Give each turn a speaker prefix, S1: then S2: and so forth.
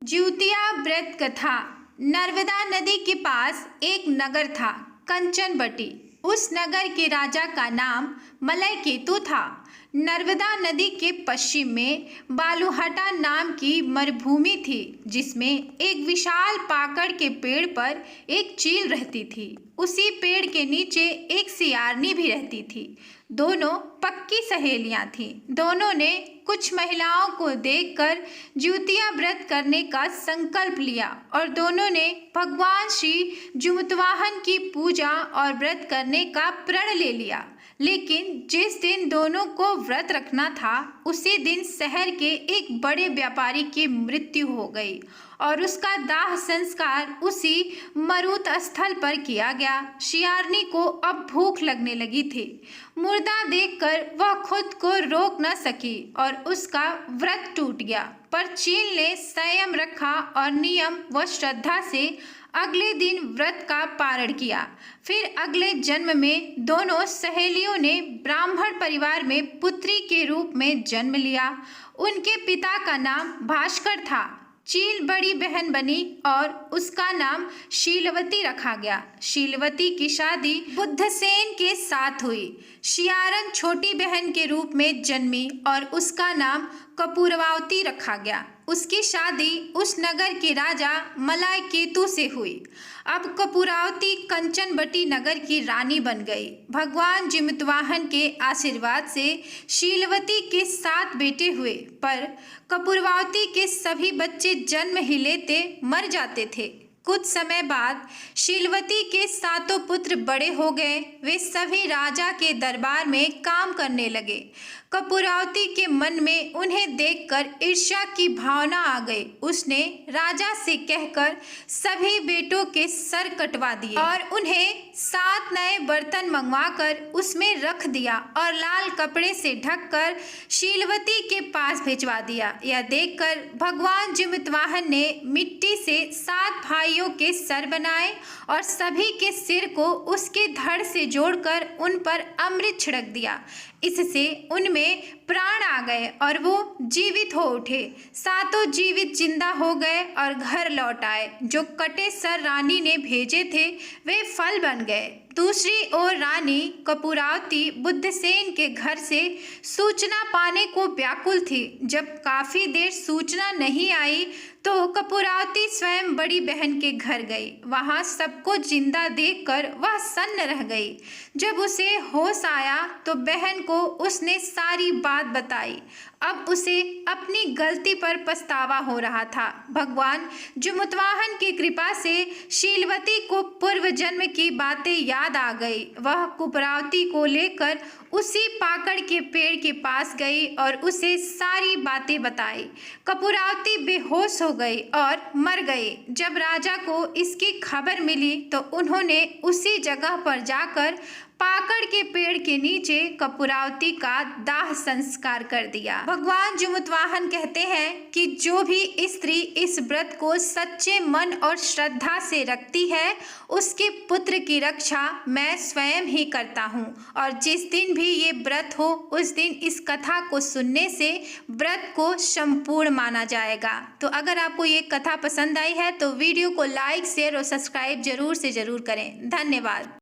S1: ज्यूतिया व्रत कथा। नर्मदा नदी के पास एक नगर था, कंचनबटी। उस नगर के राजा का नाम मलयकेतु था। नर्मदा नदी के पश्चिम में बालूहटा नाम की मरुभूमि थी, जिसमें एक विशाल पाकड़ के पेड़ पर एक चील रहती थी। उसी पेड़ के नीचे एक सियारनी भी रहती थी। दोनों पक्की सहेलियां थीं। दोनों ने कुछ महिलाओं को देखकर ज्यूतिया व्रत करने का संकल्प लिया और दोनों ने भगवान श्री जुमतवाहन की पूजा और व्रत करने का प्रण ले लिया। लेकिन जिस दिन दोनों को व्रत रखना था, उसी दिन शहर के एक बड़े व्यापारी की मृत्यु हो गई और उसका दाह संस्कार उसी मरुत स्थल पर किया गया। शियारनी को अब भूख लगने लगी थी। मुर्दा देखकर वह खुद को रोक न सकी और उसका व्रत टूट गया। पर चील ने संयम रखा और नियम व श्रद्धा से अगले दिन व्रत का पारण किया। फिर अगले जन्म में दोनों सहेलियों ने ब्राह्मण परिवार में पुत्री के रूप में जन्म लिया। उनके पिता का नाम भास्कर था। चील बड़ी बहन बनी और उसका नाम शीलवती रखा गया। शीलवती की शादी बुद्धसेन के साथ हुई। शियारन छोटी बहन के रूप में जन्मी और उसका नाम कपूरवावती रखा गया। उसकी शादी उस नगर के राजा मलयकेतु से हुई। अब कपूरावती कंचनबटी नगर की रानी बन गई। भगवान जिमतवाहन के आशीर्वाद से शीलवती के 7 बेटे हुए, पर कपूरवावती के सभी बच्चे जन्म ही लेते मर जाते थे। कुछ समय बाद शीलवती के 7 पुत्र बड़े हो गए। वे सभी राजा के दरबार में काम करने लगे। कपूरावती के मन में उन्हें देखकर ईर्ष्या की भावना आ गई। उसने राजा से कहकर सभी बेटों के सर कटवा दिए और उन्हें 7 नए बर्तन मंगवाकर उसमें रख दिया और लाल कपड़े से ढककर शीलवती के पास भिजवा दिया। यह देखकर भगवान जिमतवाहन ने मिट्टी से 7 भाइयों के सर बनाए और सभी के सिर को उसके धड़ से जोड़कर उन पर अमृत छिड़क दिया। इससे उनमें प्राण आ गए और वो जीवित हो उठे। 7 जीवित जिंदा हो गए और घर लौट आए। जो कटे सर रानी ने भेजे थे, वे फल बन गए। दूसरी ओर रानी कपूरावती बुद्धसेन के घर से सूचना पाने को व्याकुल थी। जब काफी देर सूचना नहीं आई तो कपूरावती स्वयं बड़ी बहन के घर गई। वहां सबको जिंदा देखकर वह सन्न रह गई। जब उसे होश आया तो बहन को उसने सारी बात बताई। अब उसे अपनी गलती पर पछतावा हो रहा था। भगवान जुमतवाहन की कृपा से शीलवती को पूर्व जन्म की बातें याद आ गई। वह कपूरावती को लेकर उसी पाकड़ के पेड़ के पास गई और उसे सारी बातें बताई। कपूरावती बेहोश हो गई और मर गई। जब राजा को इसकी खबर मिली तो उन्होंने उसी जगह पर जाकर पाकड़ के पेड़ के नीचे कपूरावती का दाह संस्कार कर दिया। भगवान जुमतवाहन कहते हैं कि जो भी स्त्री इस व्रत को सच्चे मन और श्रद्धा से रखती है, उसके पुत्र की रक्षा मैं स्वयं ही करता हूँ। और जिस दिन भी ये व्रत हो, उस दिन इस कथा को सुनने से व्रत को संपूर्ण माना जाएगा। तो अगर आपको ये कथा पसंद आई है तो वीडियो को लाइक, शेयर और सब्सक्राइब जरूर से जरूर करें। धन्यवाद।